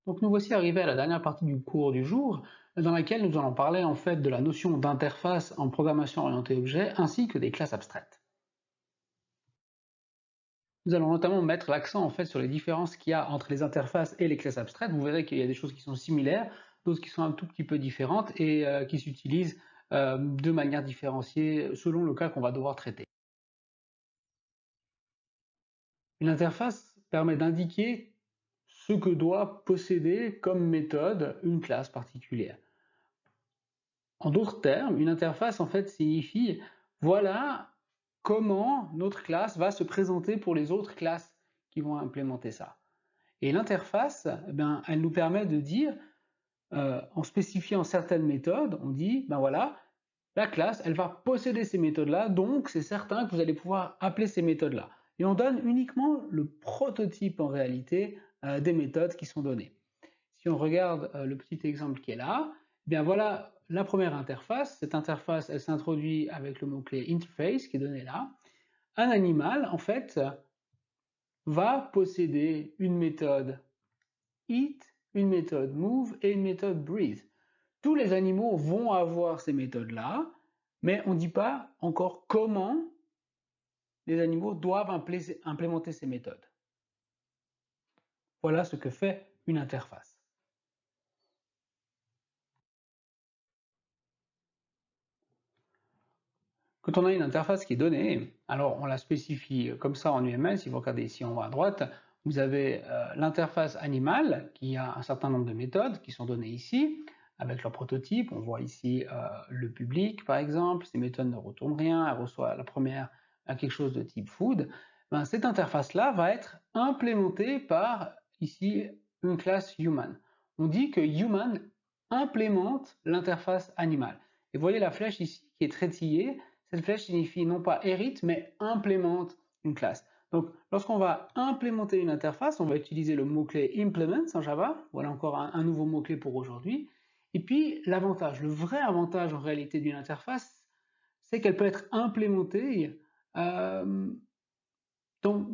Donc nous voici arrivés à la dernière partie du cours du jour, dans laquelle nous allons parler en fait de la notion d'interface en programmation orientée objet ainsi que des classes abstraites. Nous allons notamment mettre l'accent en fait sur les différences qu'il y a entre les interfaces et les classes abstraites. Vous verrez qu'il y a des choses qui sont similaires, d'autres qui sont un tout petit peu différentes et qui s'utilisent de manière différenciée selon le cas qu'on va devoir traiter. Une interface permet d'indiquer ce que doit posséder comme méthode une classe particulière. En d'autres termes, une interface en fait signifie voilà comment notre classe va se présenter pour les autres classes qui vont implémenter ça. Et l'interface, eh bien, elle nous permet de dire, en spécifiant certaines méthodes, on dit, ben voilà, la classe, elle va posséder ces méthodes-là, donc c'est certain que vous allez pouvoir appeler ces méthodes-là. Et on donne uniquement le prototype en réalité des méthodes qui sont données. Si on regarde le petit exemple qui est là, eh bien voilà la première interface. Cette interface, elle s'introduit avec le mot-clé interface qui est donné là. Un animal, en fait, va posséder une méthode eat, une méthode move et une méthode breathe. Tous les animaux vont avoir ces méthodes-là, mais on ne dit pas encore comment les animaux doivent implémenter ces méthodes. Voilà ce que fait une interface. Quand on a une interface qui est donnée, alors on la spécifie comme ça en UML. Si vous regardez ici en haut à droite, vous avez l'interface animale qui a un certain nombre de méthodes qui sont données ici avec leur prototype. On voit ici le public par exemple. Ces méthodes ne retournent rien. Elle reçoit la première à quelque chose de type food. Ben, cette interface-là va être implémentée par ici une classe human. On dit que human implémente l'interface animale. Et vous voyez la flèche ici qui est traitillée. Cette flèche signifie non pas hérite, mais implémente une classe. Donc, lorsqu'on va implémenter une interface, on va utiliser le mot-clé implement en Java. Voilà encore un nouveau mot-clé pour aujourd'hui. Et puis, l'avantage, le vrai avantage en réalité d'une interface, c'est qu'elle peut être implémentée. Donc,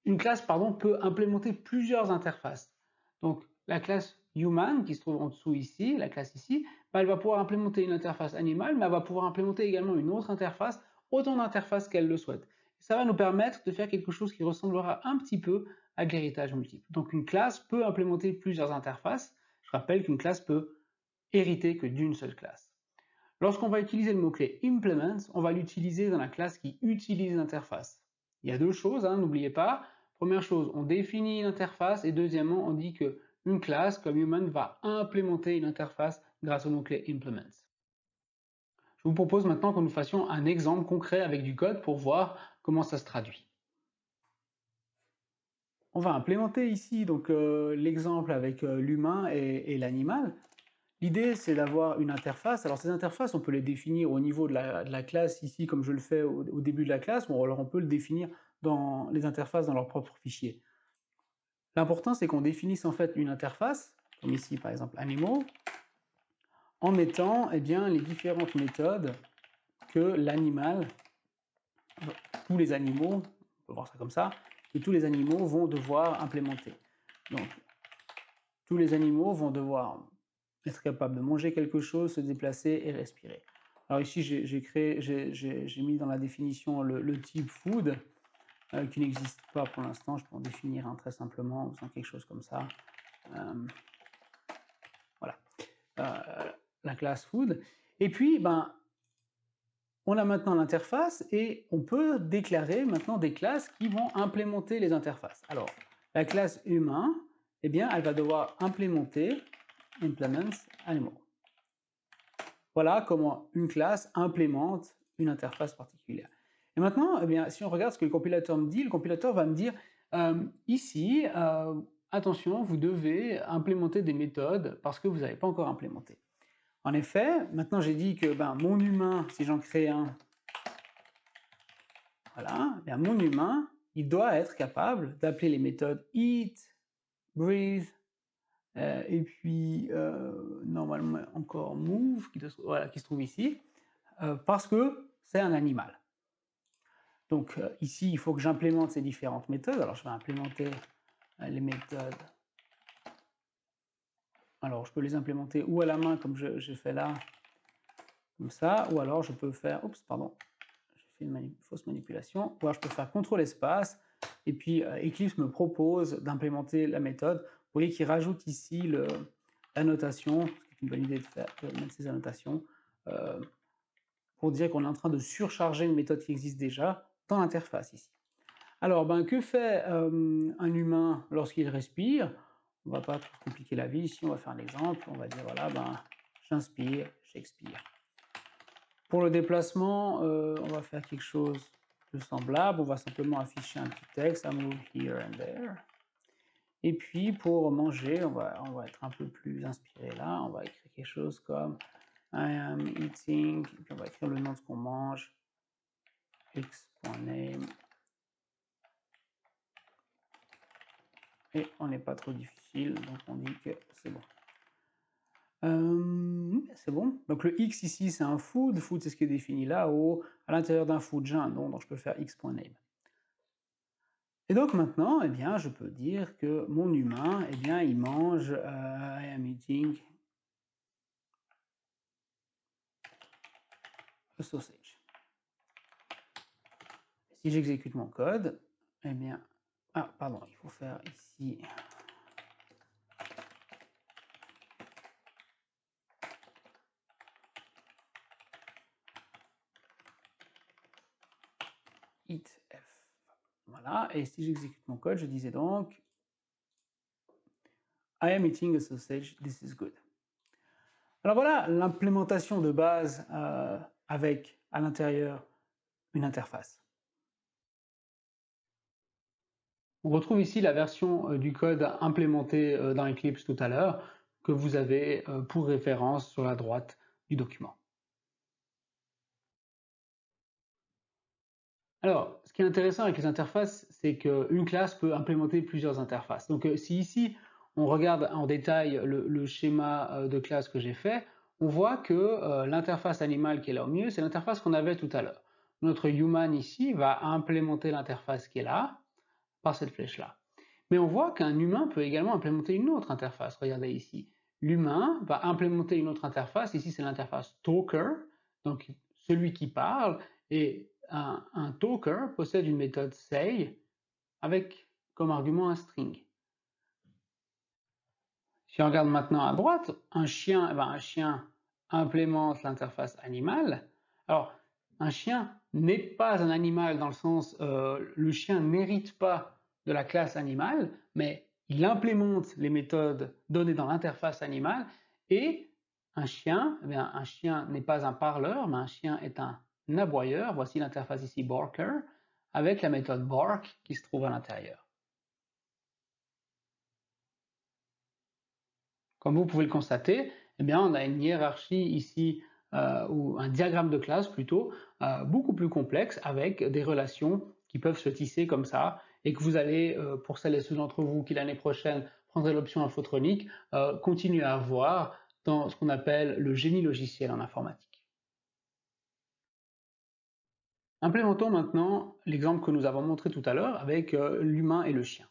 une classe, pardon, peut implémenter plusieurs interfaces. Donc, la classe human, qui se trouve en dessous ici, la classe ici, bah, elle va pouvoir implémenter une interface animale, mais elle va pouvoir implémenter également une autre interface, autant d'interfaces qu'elle le souhaite. Ça va nous permettre de faire quelque chose qui ressemblera un petit peu à de l'héritage multiple. Donc, une classe peut implémenter plusieurs interfaces. Je rappelle qu'une classe peut hériter que d'une seule classe. Lorsqu'on va utiliser le mot-clé implement, on va l'utiliser dans la classe qui utilise l'interface. Il y a deux choses, hein, n'oubliez pas. Première chose, on définit une interface et deuxièmement, on dit qu'une classe comme human va implémenter une interface grâce au mot-clé implement. Je vous propose maintenant que nous fassions un exemple concret avec du code pour voir comment ça se traduit. On va implémenter ici donc l'exemple avec l'humain et l'animal. L'idée, c'est d'avoir une interface. Alors, ces interfaces, on peut les définir au niveau de la classe ici, comme je le fais au début de la classe, ou alors on peut le définir dans les interfaces dans leur propre fichier. L'important, c'est qu'on définisse en fait une interface, comme ici par exemple animal, en mettant eh bien, les différentes méthodes que l'animal, tous les animaux, on peut voir ça comme ça, que tous les animaux vont devoir implémenter. Donc, tous les animaux vont devoir être capables de manger quelque chose, se déplacer et respirer. Alors ici, j'ai mis dans la définition le type food, qui n'existe pas pour l'instant. Je peux en définir un très simplement, en faisant quelque chose comme ça. Voilà. La classe food. Et puis, ben, on a maintenant l'interface et on peut déclarer maintenant des classes qui vont implémenter les interfaces. Alors, la classe humain, eh bien, elle va devoir implémenter implements animal. Voilà comment une classe implémente une interface particulière. Et maintenant, eh bien, si on regarde ce que le compilateur me dit, le compilateur va me dire ici, attention, vous devez implémenter des méthodes parce que vous n'avez pas encore implémenté. En effet, maintenant j'ai dit que ben, mon humain, si j'en crée un, voilà, eh bien, mon humain, il doit être capable d'appeler les méthodes eat, breathe, et puis normalement encore move, voilà, qui se trouve ici, parce que c'est un animal. Donc ici, il faut que j'implémente ces différentes méthodes. Alors je vais implémenter les méthodes Alors, je peux les implémenter ou à la main, comme j'ai fait là, comme ça, ou alors je peux faire, oups, pardon, j'ai fait une fausse manipulation, ou alors je peux faire CTRL espace, et puis Eclipse me propose d'implémenter la méthode. Vous voyez qu'il rajoute ici l'annotation, c'est une bonne idée de mettre ces annotations, pour dire qu'on est en train de surcharger une méthode qui existe déjà dans l'interface ici. Alors, que fait un humain lorsqu'il respire? On ne va pas trop compliquer la vie, ici on va faire un exemple, on va dire voilà, j'inspire, j'expire. Pour le déplacement, on va faire quelque chose de semblable, on va simplement afficher un petit texte, I move here and there. Et puis pour manger, on va être un peu plus inspiré là, on va écrire quelque chose comme I am eating, et puis on va écrire le nom de ce qu'on mange, x.name. Et on n'est pas trop difficile, donc on dit que c'est bon. C'est bon. Donc le x ici, c'est un food. Food, c'est ce qui est défini là-haut. À l'intérieur d'un food, j'ai un nom, donc je peux faire x.name. Et donc maintenant, eh bien, je peux dire que mon humain, eh bien, il mange I am eating a sausage. Si j'exécute mon code, eh bien... Ah, pardon, il faut faire ici... eat f. Voilà, et si j'exécute mon code, je disais donc I am eating a sausage, this is good. Alors voilà l'implémentation de base avec à l'intérieur une interface. On retrouve ici la version du code implémenté dans Eclipse tout à l'heure que vous avez pour référence sur la droite du document. Alors, ce qui est intéressant avec les interfaces, c'est qu'une classe peut implémenter plusieurs interfaces. Donc si ici, on regarde en détail le schéma de classe que j'ai fait, on voit que l'interface animale qui est là au milieu, c'est l'interface qu'on avait tout à l'heure. Notre human ici va implémenter l'interface qui est là, par cette flèche-là. Mais on voit qu'un humain peut également implémenter une autre interface. Regardez ici. L'humain va implémenter une autre interface. Ici, c'est l'interface talker, donc celui qui parle, et un talker possède une méthode say avec comme argument un string. Si on regarde maintenant à droite, un chien implémente l'interface animale. Alors, un chien n'est pas un animal dans le sens, le chien n'hérite pas de la classe animale, mais il implémente les méthodes données dans l'interface animale, et un chien n'est pas un parleur, mais un chien est un aboyeur. Voici l'interface ici barker, avec la méthode bark qui se trouve à l'intérieur. Comme vous pouvez le constater, eh bien, on a une hiérarchie ici, ou un diagramme de classe plutôt, beaucoup plus complexe, avec des relations qui peuvent se tisser comme ça, et que vous allez, pour celles et ceux d'entre vous qui l'année prochaine prendraient l'option infotronique, continuer à voir dans ce qu'on appelle le génie logiciel en informatique. Implémentons maintenant l'exemple que nous avons montré tout à l'heure avec l'humain et le chien.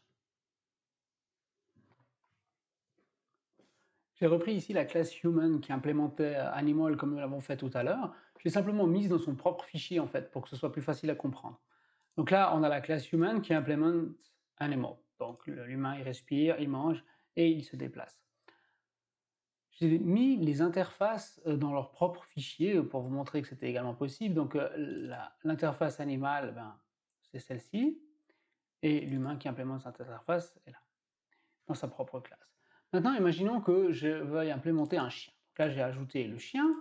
J'ai repris ici la classe human qui implémentait animal comme nous l'avons fait tout à l'heure. Je l'ai simplement mise dans son propre fichier en fait pour que ce soit plus facile à comprendre. Donc là, on a la classe human qui implémente animal. Donc l'humain il respire, il mange et il se déplace. J'ai mis les interfaces dans leur propre fichier pour vous montrer que c'était également possible. Donc l'interface animale, c'est celle-ci, et l'humain qui implémente cette interface est là, dans sa propre classe. Maintenant, imaginons que je veuille implémenter un chien. Donc là, j'ai ajouté le chien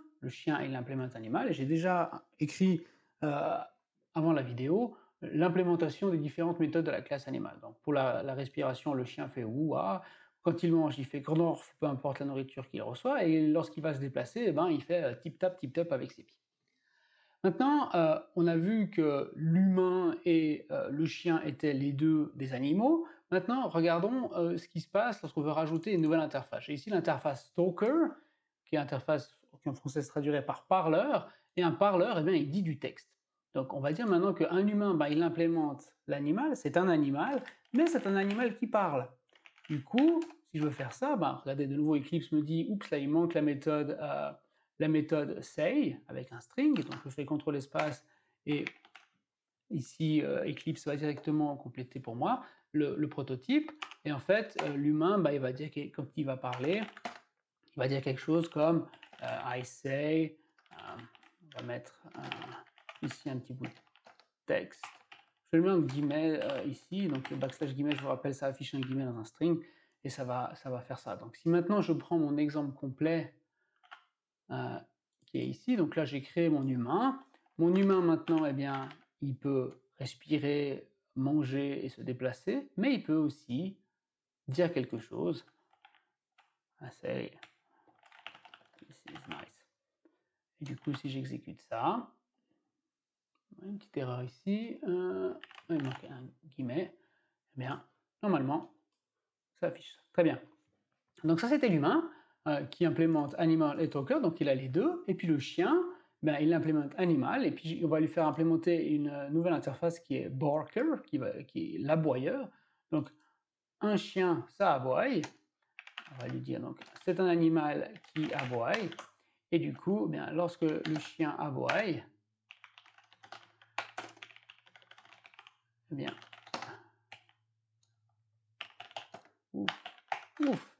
il implémente animal, et j'ai déjà écrit avant la vidéo l'implémentation des différentes méthodes de la classe animale. Donc pour la respiration, le chien fait ouah, quand il mange, il fait gnorf, peu importe la nourriture qu'il reçoit, et lorsqu'il va se déplacer, il fait tip-tap avec ses pieds. Maintenant, on a vu que l'humain et le chien étaient les deux des animaux. Maintenant, regardons ce qui se passe lorsqu'on veut rajouter une nouvelle interface. J'ai ici l'interface talker, qui est interface qui en français se traduirait par parleur, et un parleur, il dit du texte. Donc on va dire maintenant qu'un humain, il implémente l'animal, c'est un animal, mais c'est un animal qui parle. Du coup, si je veux faire ça, ben, regardez, de nouveau, Eclipse me dit, oups, là, il manque la méthode say, avec un string, donc je fais CTRL espace, et ici, Eclipse va directement compléter pour moi le prototype, et en fait, l'humain, bah, il va dire, quand il va parler, il va dire quelque chose comme I say, on va mettre ici un petit bout de texte. Je le mets en guillemets ici, donc le backslash guillemets, je vous rappelle, ça affiche un guillemet dans un string, et ça va faire ça. Donc si maintenant je prends mon exemple complet qui est ici, donc là j'ai créé mon humain. Mon humain maintenant, eh bien, il peut respirer, manger et se déplacer, mais il peut aussi dire quelque chose. I say, this is nice. Et du coup, si j'exécute ça, une petite erreur ici, il manque un guillemet, eh bien, normalement, ça affiche ça. Très bien. Donc ça, c'était l'humain qui implémente animal et talker, donc il a les deux. Et puis le chien, ben, il implémente animal, et puis on va lui faire implémenter une nouvelle interface qui est barker, qui est l'aboyeur. Donc un chien, ça aboie. On va lui dire, donc c'est un animal qui aboie. Et du coup, bien, lorsque le chien aboie, eh bien, ouf, ouf.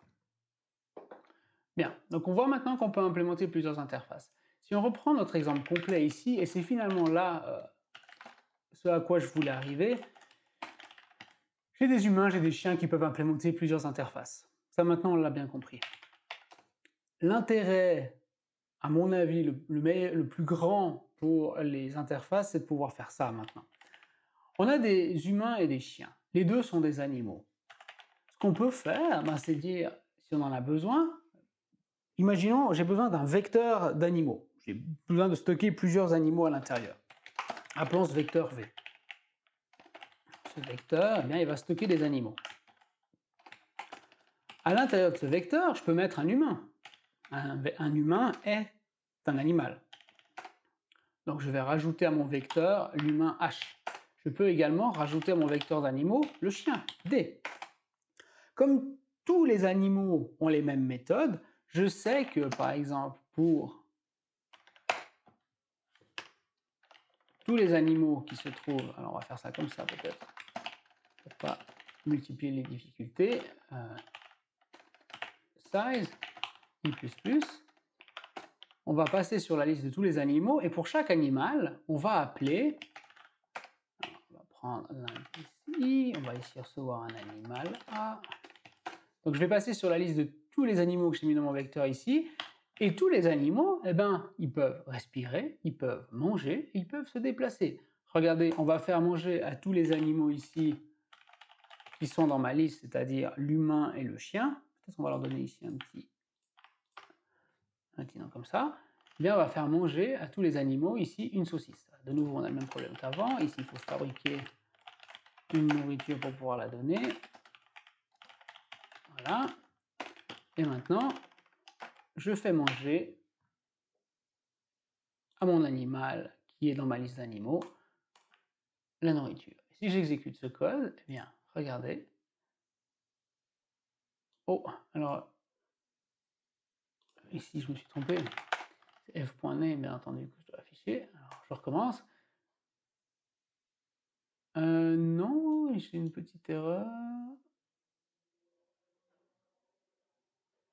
Bien, donc on voit maintenant qu'on peut implémenter plusieurs interfaces. Si on reprend notre exemple complet ici, et c'est finalement là ce à quoi je voulais arriver, j'ai des humains, j'ai des chiens qui peuvent implémenter plusieurs interfaces. Ça maintenant on l'a bien compris. L'intérêt, à mon avis, le plus grand pour les interfaces, c'est de pouvoir faire ça maintenant. On a des humains et des chiens. Les deux sont des animaux. Ce qu'on peut faire, ben, c'est dire, si on en a besoin, imaginons, j'ai besoin d'un vecteur d'animaux. J'ai besoin de stocker plusieurs animaux à l'intérieur. Appelons ce vecteur V. Ce vecteur, eh bien, il va stocker des animaux. À l'intérieur de ce vecteur, je peux mettre un humain. Un humain est un animal. Donc je vais rajouter à mon vecteur l'humain H. Je peux également rajouter à mon vecteur d'animaux le chien D. Comme tous les animaux ont les mêmes méthodes, je sais que par exemple pour tous les animaux qui se trouvent, alors on va faire ça comme ça peut-être, pour ne pas multiplier les difficultés, size, i++, on va passer sur la liste de tous les animaux, et pour chaque animal, on va appeler, alors on va prendre ici, on va ici recevoir un animal A. Donc je vais passer sur la liste de tous les animaux que j'ai mis dans mon vecteur ici, et tous les animaux, eh ben, ils peuvent respirer, ils peuvent manger, ils peuvent se déplacer. Regardez, on va faire manger à tous les animaux ici qui sont dans ma liste, c'est-à-dire l'humain et le chien. Peut-être on va leur donner ici un petit nom comme ça. Eh bien, on va faire manger à tous les animaux ici une saucisse. De nouveau, on a le même problème qu'avant. Ici, il faut fabriquer une nourriture pour pouvoir la donner. Voilà. Et maintenant, je fais manger à mon animal qui est dans ma liste d'animaux la nourriture. Si j'exécute ce code, eh bien, regardez. Oh, alors, ici, je me suis trompé. C'est f.name, bien entendu, que je dois afficher. Alors, je recommence. Non, j'ai une petite erreur.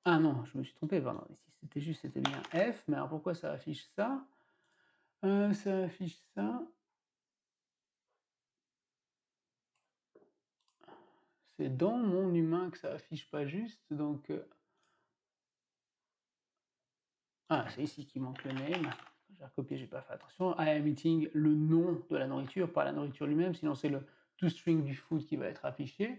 Ah non, je me suis trompé, pardon. Ici, c'était bien F, mais alors pourquoi ça affiche ça? Ça affiche ça. C'est dans mon humain que ça affiche pas juste, donc... Ah, c'est ici qu'il manque le name. J'ai recopié, j'ai pas fait attention. I am eating le nom de la nourriture, pas la nourriture lui-même, sinon c'est le toString du food qui va être affiché.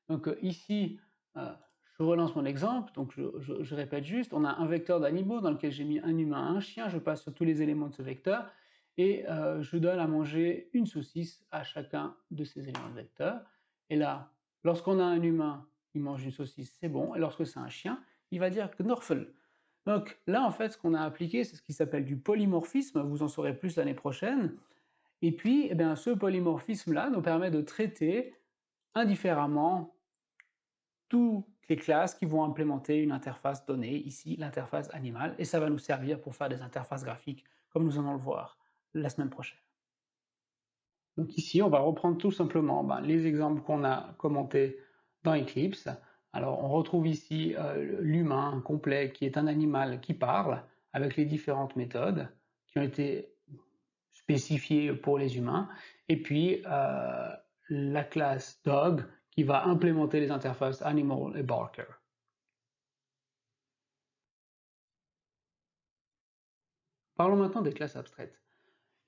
Donc ici, je relance mon exemple, donc je répète juste, on a un vecteur d'animaux dans lequel j'ai mis un humain, un chien, je passe sur tous les éléments de ce vecteur, et je donne à manger une saucisse à chacun de ces éléments de vecteur. Et là, lorsqu'on a un humain, il mange une saucisse, c'est bon, et lorsque c'est un chien, il va dire Knorfel. Donc là, en fait, ce qu'on a appliqué, c'est ce qui s'appelle du polymorphisme, vous en saurez plus l'année prochaine, et puis eh bien, ce polymorphisme-là nous permet de traiter indifféremment tous les classes qui vont implémenter une interface donnée, ici l'interface animale, et ça va nous servir pour faire des interfaces graphiques, comme nous allons le voir la semaine prochaine. Donc ici, on va reprendre tout simplement les exemples qu'on a commentés dans Eclipse. Alors on retrouve ici l'humain complet qui est un animal qui parle avec les différentes méthodes qui ont été spécifiées pour les humains, et puis la classe dog qui va implémenter les interfaces animal et barker. Parlons maintenant des classes abstraites.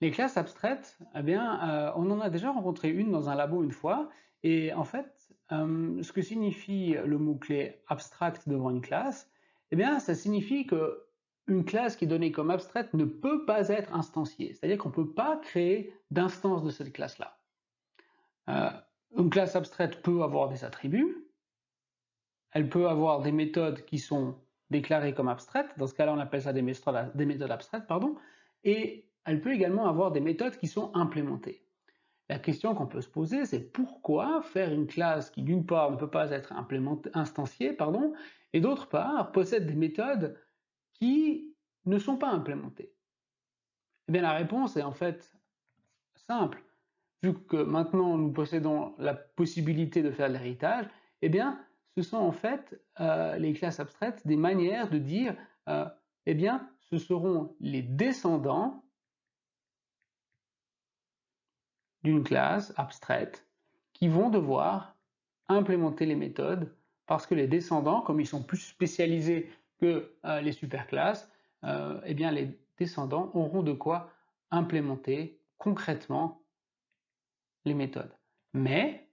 Les classes abstraites, eh bien, on en a déjà rencontré une dans un labo une fois, et en fait, ce que signifie le mot-clé abstract devant une classe, eh bien, ça signifie que une classe qui est donnée comme abstraite ne peut pas être instanciée, c'est-à-dire qu'on ne peut pas créer d'instance de cette classe-là. Une classe abstraite peut avoir des attributs, elle peut avoir des méthodes qui sont déclarées comme abstraites, dans ce cas-là on appelle ça des méthodes abstraites, pardon, et elle peut également avoir des méthodes qui sont implémentées. La question qu'on peut se poser, c'est pourquoi faire une classe qui d'une part ne peut pas être instanciée, et d'autre part possède des méthodes qui ne sont pas implémentées? Eh bien la réponse est en fait simple. Vu que maintenant nous possédons la possibilité de faire de l'héritage, eh bien ce sont en fait les classes abstraites des manières de dire eh bien ce seront les descendants d'une classe abstraite qui vont devoir implémenter les méthodes parce que les descendants, comme ils sont plus spécialisés que les superclasses, eh bien les descendants auront de quoi implémenter concrètement les méthodes. Mais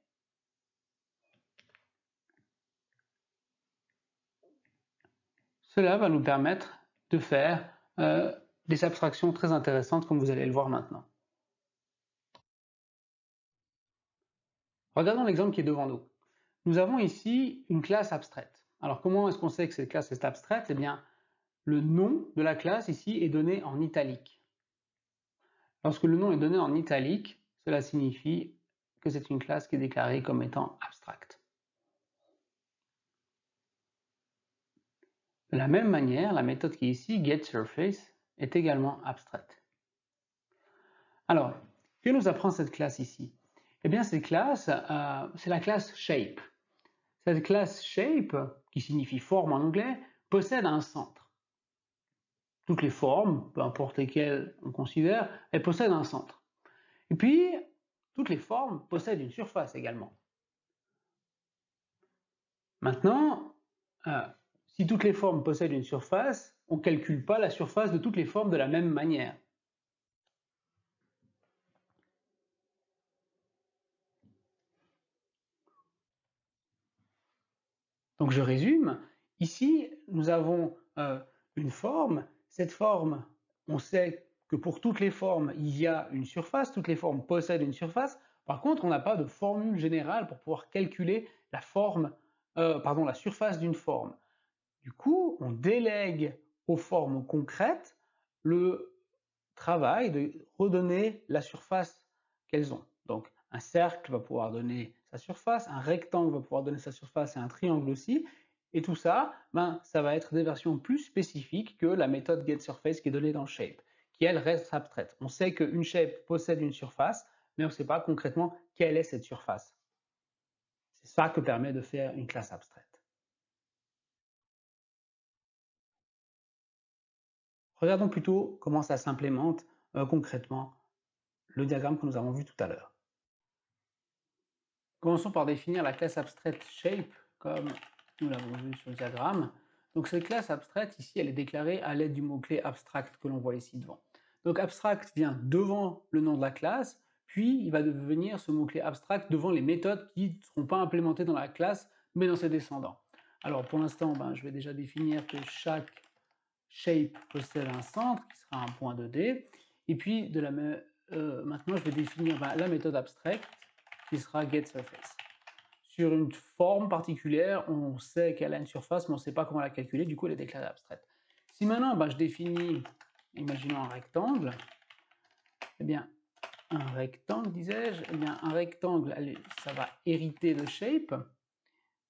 cela va nous permettre de faire des abstractions très intéressantes comme vous allez le voir maintenant. Regardons l'exemple qui est devant nous. Nous avons ici une classe abstraite. Alors comment est-ce qu'on sait que cette classe est abstraite? Eh bien, le nom de la classe ici est donné en italique. Lorsque le nom est donné en italique, cela signifie que c'est une classe qui est déclarée comme étant abstracte. De la même manière, la méthode qui est ici, getSurface, est également abstraite. Alors, que nous apprend cette classe ici? Eh bien, cette classe, c'est la classe shape. Cette classe shape, qui signifie forme en anglais, possède un centre. Toutes les formes, peu importe lesquelles on considère, elles possèdent un centre. Et puis, toutes les formes possèdent une surface également. Maintenant, si toutes les formes possèdent une surface, on ne calcule pas la surface de toutes les formes de la même manière. Donc je résume, ici nous avons une forme, cette forme, on sait que pour toutes les formes il y a une surface, toutes les formes possèdent une surface, par contre on n'a pas de formule générale pour pouvoir calculer la surface d'une forme. Du coup, on délègue aux formes concrètes le travail de redonner la surface qu'elles ont. Donc un cercle va pouvoir donner sa surface, un rectangle va pouvoir donner sa surface et un triangle aussi. Et tout ça, ça va être des versions plus spécifiques que la méthode getSurface qui est donnée dans Shape, qui elle reste abstraite. On sait qu'une shape possède une surface, mais on ne sait pas concrètement quelle est cette surface. C'est ça que permet de faire une classe abstraite. Regardons plutôt comment ça s'implémente concrètement, le diagramme que nous avons vu tout à l'heure. Commençons par définir la classe abstraite shape, comme nous l'avons vu sur le diagramme. Donc cette classe abstraite, ici, elle est déclarée à l'aide du mot-clé abstract que l'on voit ici devant. Donc abstract vient devant le nom de la classe, puis il va devenir ce mot-clé abstract devant les méthodes qui ne seront pas implémentées dans la classe, mais dans ses descendants. Alors pour l'instant, je vais déjà définir que chaque shape possède un centre, qui sera un point 2D, et puis maintenant je vais définir la méthode abstract, qui sera getSurface. Sur une forme particulière, on sait qu'elle a une surface, mais on ne sait pas comment la calculer, du coup elle est déclarée abstraite. Si maintenant je définis, imaginons un rectangle, eh bien un rectangle, disais-je, eh bien un rectangle, ça va hériter de shape,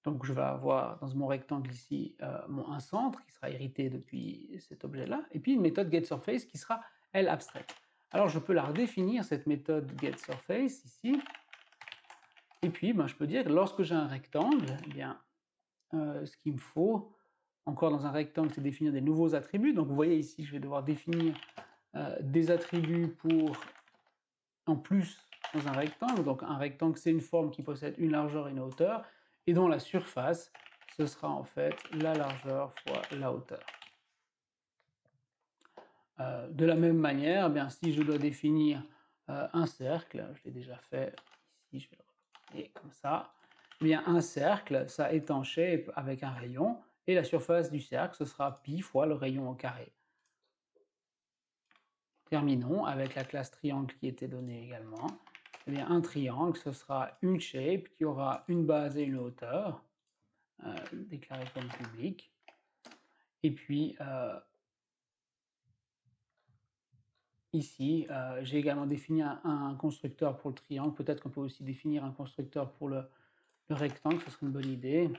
Donc je vais avoir dans mon rectangle ici un centre qui sera hérité depuis cet objet-là, et puis une méthode getSurface qui sera, elle, abstraite. Alors je peux la redéfinir, cette méthode getSurface ici, et puis je peux dire que lorsque j'ai un rectangle, eh bien, ce qu'il me faut, encore dans un rectangle, c'est définir des nouveaux attributs. Donc vous voyez ici, je vais devoir définir des attributs en plus dans un rectangle. Donc un rectangle, c'est une forme qui possède une largeur et une hauteur, et dont la surface, ce sera en fait la largeur fois la hauteur. De la même manière, eh bien, si je dois définir un cercle, je l'ai déjà fait ici, je vais le recopier comme ça, eh bien, un cercle, ça étanché avec un rayon, et la surface du cercle, ce sera pi fois le rayon au carré. Terminons avec la classe triangle qui était donnée également. Eh bien, un triangle, ce sera une shape qui aura une base et une hauteur, déclarée comme publique. Et puis, ici, j'ai également défini un constructeur pour le triangle. Peut-être qu'on peut aussi définir un constructeur pour le rectangle, ce serait une bonne idée.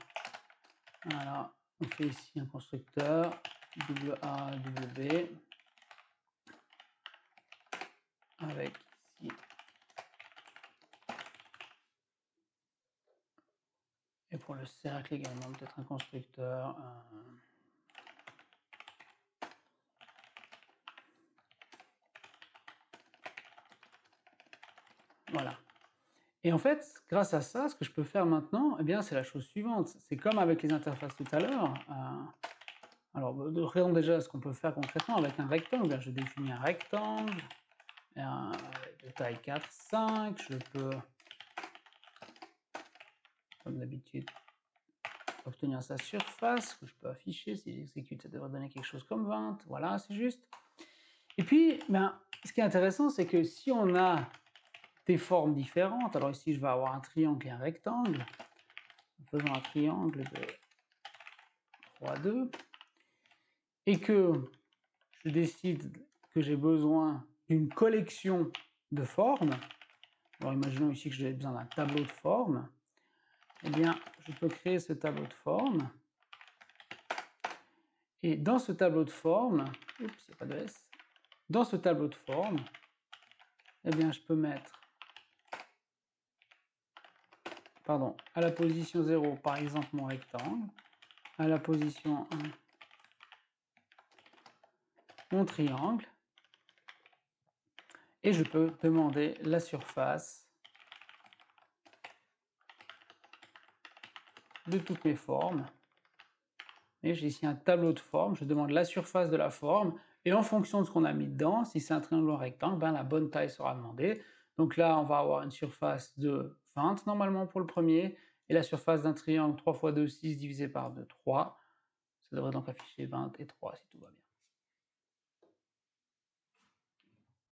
Voilà, on fait ici un constructeur, WAW, avec ici et pour le cercle également, peut-être un constructeur. Voilà. Et en fait, grâce à ça, ce que je peux faire maintenant, eh bien, c'est la chose suivante. C'est comme avec les interfaces tout à l'heure. Alors, regardons déjà ce qu'on peut faire concrètement avec un rectangle. Je définis un rectangle de taille 4, 5. Je peux, comme d'habitude, obtenir sa surface, que je peux afficher. Si j'exécute, ça devrait donner quelque chose comme 20. Voilà, c'est juste. Et puis, ce qui est intéressant, c'est que si on a des formes différentes, alors ici, je vais avoir un triangle et un rectangle. Faisons un triangle de 3, 2, et que je décide que j'ai besoin d'une collection de formes. Alors imaginons ici que j'ai besoin d'un tableau de formes. Eh bien, je peux créer ce tableau de formes. Et dans ce tableau de formes, oups, il n'y a pas de S. Dans ce tableau de formes, eh bien, je peux mettre, à la position 0, par exemple, mon rectangle, à la position 1, mon triangle, et je peux demander la surface de toutes mes formes. Et j'ai ici un tableau de forme, je demande la surface de la forme, et en fonction de ce qu'on a mis dedans, si c'est un triangle ou un rectangle, la bonne taille sera demandée. Donc là, on va avoir une surface de 20 normalement pour le premier, et la surface d'un triangle 3 x 2, 6 divisé par 2, 3. Ça devrait donc afficher 20 et 3 si tout va bien.